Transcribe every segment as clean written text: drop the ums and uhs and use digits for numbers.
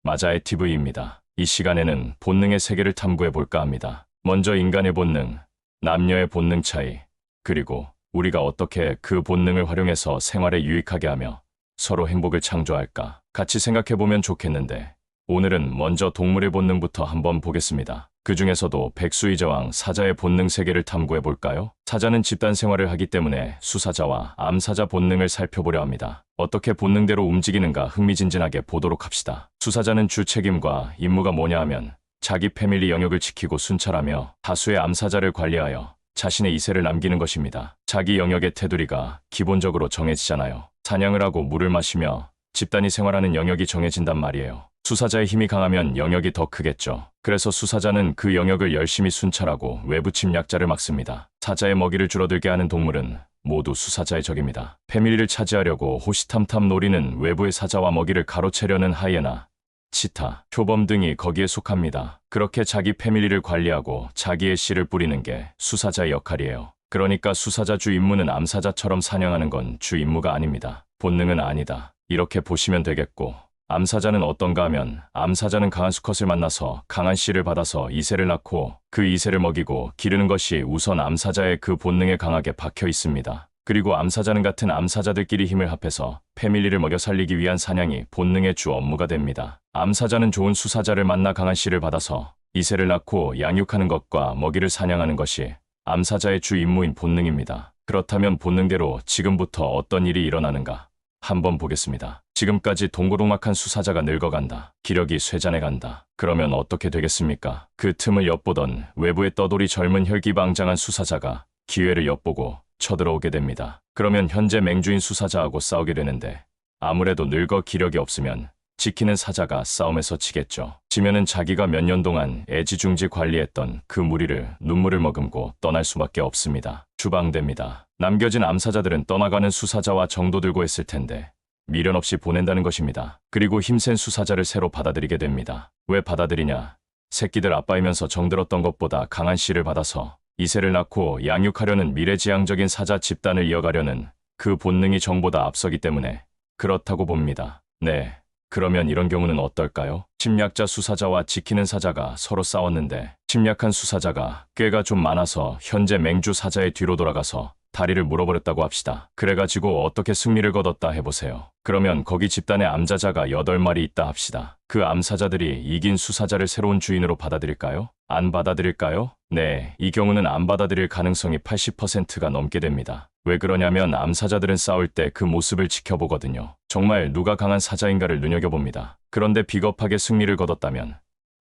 마자의 TV입니다. 이 시간에는 본능의 세계를 탐구해 볼까 합니다. 먼저 인간의 본능, 남녀의 본능 차이, 그리고 우리가 어떻게 그 본능을 활용해서 생활에 유익하게 하며 서로 행복을 창조할까 같이 생각해 보면 좋겠는데, 오늘은 먼저 동물의 본능부터 한번 보겠습니다. 그 중에서도 백수이저왕 사자의 본능 세계를 탐구해 볼까요? 사자는 집단 생활을 하기 때문에 수사자와 암사자 본능을 살펴보려 합니다. 어떻게 본능대로 움직이는가 흥미진진하게 보도록 합시다. 수사자는 주 책임과 임무가 뭐냐 하면 자기 패밀리 영역을 지키고 순찰하며 다수의 암사자를 관리하여 자신의 이세를 남기는 것입니다. 자기 영역의 테두리가 기본적으로 정해지잖아요. 사냥을 하고 물을 마시며 집단이 생활하는 영역이 정해진단 말이에요. 수사자의 힘이 강하면 영역이 더 크겠죠. 그래서 수사자는 그 영역을 열심히 순찰하고 외부 침략자를 막습니다. 사자의 먹이를 줄어들게 하는 동물은 모두 수사자의 적입니다. 패밀리를 차지하려고 호시탐탐 노리는 외부의 사자와 먹이를 가로채려는 하이에나, 치타, 표범 등이 거기에 속합니다. 그렇게 자기 패밀리를 관리하고 자기의 씨를 뿌리는 게 수사자의 역할이에요. 그러니까 수사자 주 임무는 암사자처럼 사냥하는 건 주 임무가 아닙니다. 본능은 아니다. 이렇게 보시면 되겠고, 암사자는 어떤가 하면 암사자는 강한 수컷을 만나서 강한 씨를 받아서 이세를 낳고 그 이세를 먹이고 기르는 것이 우선 암사자의 그 본능에 강하게 박혀 있습니다. 그리고 암사자는 같은 암사자들끼리 힘을 합해서 패밀리를 먹여 살리기 위한 사냥이 본능의 주 업무가 됩니다. 암사자는 좋은 수사자를 만나 강한 씨를 받아서 이세를 낳고 양육하는 것과 먹이를 사냥하는 것이 암사자의 주 임무인 본능입니다. 그렇다면 본능대로 지금부터 어떤 일이 일어나는가 한번 보겠습니다. 지금까지 동고동락한 수사자가 늙어간다. 기력이 쇠잔해간다. 그러면 어떻게 되겠습니까? 그 틈을 엿보던 외부의 떠돌이 젊은 혈기방장한 수사자가 기회를 엿보고 쳐들어오게 됩니다. 그러면 현재 맹주인 수사자하고 싸우게 되는데, 아무래도 늙어 기력이 없으면 지키는 사자가 싸움에서 지겠죠. 지면은 자기가 몇 년 동안 애지중지 관리했던 그 무리를 눈물을 머금고 떠날 수밖에 없습니다. 추방됩니다. 남겨진 암사자들은 떠나가는 수사자와 정도 들고 했을 텐데 미련 없이 보낸다는 것입니다. 그리고 힘센 수사자를 새로 받아들이게 됩니다. 왜 받아들이냐? 새끼들 아빠이면서 정들었던 것보다 강한 씨를 받아서 이세를 낳고 양육하려는 미래지향적인 사자 집단을 이어가려는 그 본능이 정보다 앞서기 때문에 그렇다고 봅니다. 네. 그러면 이런 경우는 어떨까요? 침략자 수사자와 지키는 사자가 서로 싸웠는데 침략한 수사자가 꾀가 좀 많아서 현재 맹주 사자의 뒤로 돌아가서 다리를 물어버렸다고 합시다. 그래가지고 어떻게 승리를 거뒀다 해보세요. 그러면 거기 집단에 암사자가 8마리 있다 합시다. 그 암사자들이 이긴 수사자를 새로운 주인으로 받아들일까요? 안 받아들일까요? 네, 이 경우는 안 받아들일 가능성이 80%가 넘게 됩니다. 왜 그러냐면 암사자들은 싸울 때 그 모습을 지켜보거든요. 정말 누가 강한 사자인가를 눈여겨봅니다. 그런데 비겁하게 승리를 거뒀다면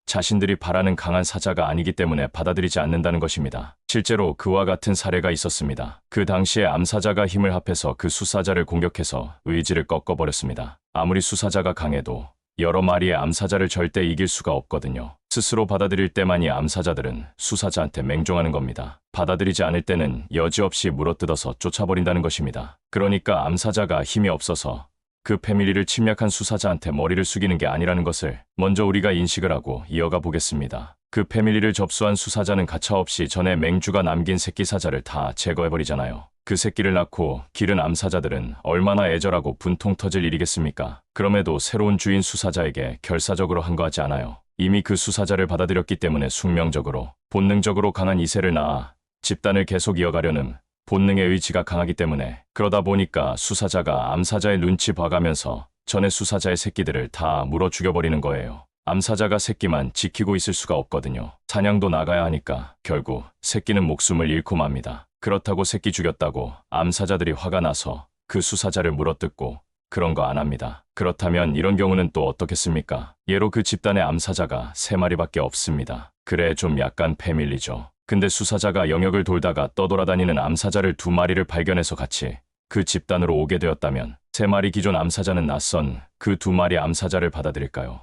자신들이 바라는 강한 사자가 아니기 때문에 받아들이지 않는다는 것입니다. 실제로 그와 같은 사례가 있었습니다. 그 당시에 암사자가 힘을 합해서 그 수사자를 공격해서 의지를 꺾어버렸습니다. 아무리 수사자가 강해도 여러 마리의 암사자를 절대 이길 수가 없거든요. 스스로 받아들일 때만이 암사자들은 수사자한테 맹종하는 겁니다. 받아들이지 않을 때는 여지없이 물어뜯어서 쫓아버린다는 것입니다. 그러니까 암사자가 힘이 없어서 그 패밀리를 침략한 수사자한테 머리를 숙이는 게 아니라는 것을 먼저 우리가 인식을 하고 이어가 보겠습니다. 그 패밀리를 접수한 수사자는 가차없이 전에 맹주가 남긴 새끼 사자를 다 제거해버리잖아요. 그 새끼를 낳고 기른 암사자들은 얼마나 애절하고 분통 터질 일이겠습니까? 그럼에도 새로운 주인 수사자에게 결사적으로 항거하지 않아요. 이미 그 수사자를 받아들였기 때문에 숙명적으로, 본능적으로 강한 이세를 낳아 집단을 계속 이어가려는 본능의 의지가 강하기 때문에, 그러다 보니까 수사자가 암사자의 눈치 봐가면서 전에 수사자의 새끼들을 다 물어 죽여버리는 거예요. 암사자가 새끼만 지키고 있을 수가 없거든요. 사냥도 나가야 하니까 결국 새끼는 목숨을 잃고 맙니다. 그렇다고 새끼 죽였다고 암사자들이 화가 나서 그 수사자를 물어뜯고 그런 거 안 합니다. 그렇다면 이런 경우는 또 어떻겠습니까? 예로 그 집단의 암사자가 3마리밖에 없습니다. 그래, 좀 약간 패밀리죠. 근데 수사자가 영역을 돌다가 떠돌아다니는 암사자를 2마리를 발견해서 같이 그 집단으로 오게 되었다면 3마리 기존 암사자는 낯선 그 2마리 암사자를 받아들일까요?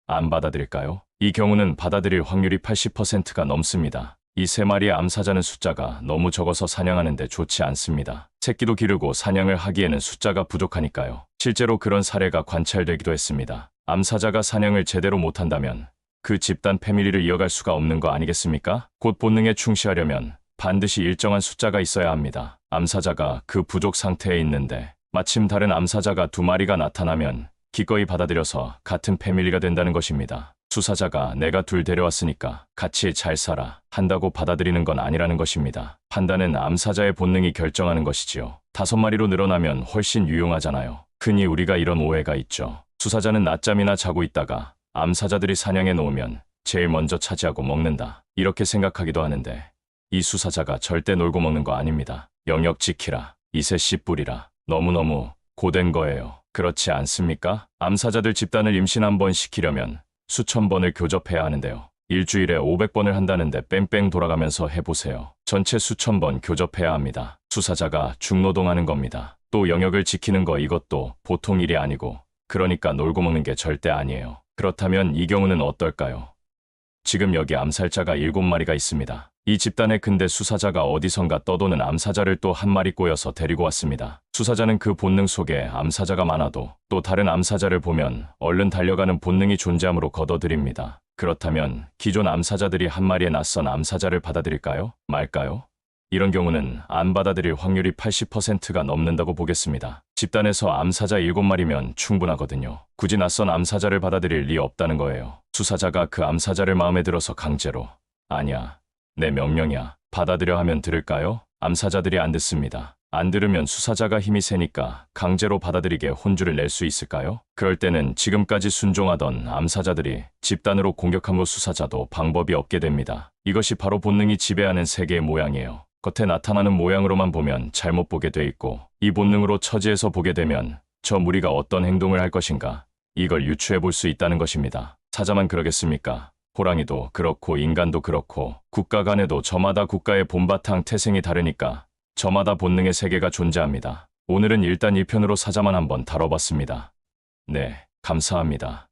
안 받아들일까요? 이 경우는 받아들일 확률이 80%가 넘습니다. 이 3마리의 암사자는 숫자가 너무 적어서 사냥하는데 좋지 않습니다. 새끼도 기르고 사냥을 하기에는 숫자가 부족하니까요. 실제로 그런 사례가 관찰되기도 했습니다. 암사자가 사냥을 제대로 못한다면 그 집단 패밀리를 이어갈 수가 없는 거 아니겠습니까? 곧 본능에 충실하려면 반드시 일정한 숫자가 있어야 합니다. 암사자가 그 부족 상태에 있는데 마침 다른 암사자가 2마리가 나타나면 기꺼이 받아들여서 같은 패밀리가 된다는 것입니다. 수사자가 내가 둘 데려왔으니까 같이 잘 살아 한다고 받아들이는 건 아니라는 것입니다. 판단은 암사자의 본능이 결정하는 것이지요. 5마리로 늘어나면 훨씬 유용하잖아요. 흔히 우리가 이런 오해가 있죠. 수사자는 낮잠이나 자고 있다가 암사자들이 사냥해 놓으면 제일 먼저 차지하고 먹는다. 이렇게 생각하기도 하는데 이 수사자가 절대 놀고 먹는 거 아닙니다. 영역 지키라. 이세 씨 뿌리라. 너무너무 고된 거예요. 그렇지 않습니까? 암사자들 집단을 임신 한 번 시키려면 수천 번을 교접해야 하는데요. 일주일에 500번을 한다는데 뺑뺑 돌아가면서 해보세요. 전체 수천 번 교접해야 합니다. 수사자가 중노동하는 겁니다. 또 영역을 지키는 거 이것도 보통 일이 아니고 그러니까 놀고 먹는 게 절대 아니에요. 그렇다면 이 경우는 어떨까요? 지금 여기 암살자가 7마리가 있습니다. 이 집단에 근데 수사자가 어디선가 떠도는 암사자를 또 한 마리 꼬여서 데리고 왔습니다. 수사자는 그 본능 속에 암사자가 많아도 또 다른 암사자를 보면 얼른 달려가는 본능이 존재함으로 걷어들입니다. 그렇다면 기존 암사자들이 한 마리의 낯선 암사자를 받아들일까요? 말까요? 이런 경우는 안 받아들일 확률이 80%가 넘는다고 보겠습니다. 집단에서 암사자 7마리면 충분하거든요. 굳이 낯선 암사자를 받아들일 리 없다는 거예요. 수사자가 그 암사자를 마음에 들어서 강제로 아니야, 내 명령이야, 받아들여 하면 들을까요? 암사자들이 안 듣습니다. 안 들으면 수사자가 힘이 세니까 강제로 받아들이게 혼주를 낼 수 있을까요? 그럴 때는 지금까지 순종하던 암사자들이 집단으로 공격함으로 수사자도 방법이 없게 됩니다. 이것이 바로 본능이 지배하는 세계의 모양이에요. 겉에 나타나는 모양으로만 보면 잘못 보게 돼 있고 이 본능으로 처지해서 보게 되면 저 무리가 어떤 행동을 할 것인가 이걸 유추해 볼 수 있다는 것입니다. 사자만 그러겠습니까? 호랑이도 그렇고 인간도 그렇고 국가 간에도 저마다 국가의 본바탕 태생이 다르니까 저마다 본능의 세계가 존재합니다. 오늘은 일단 1편으로 사자만 한번 다뤄봤습니다. 네, 감사합니다.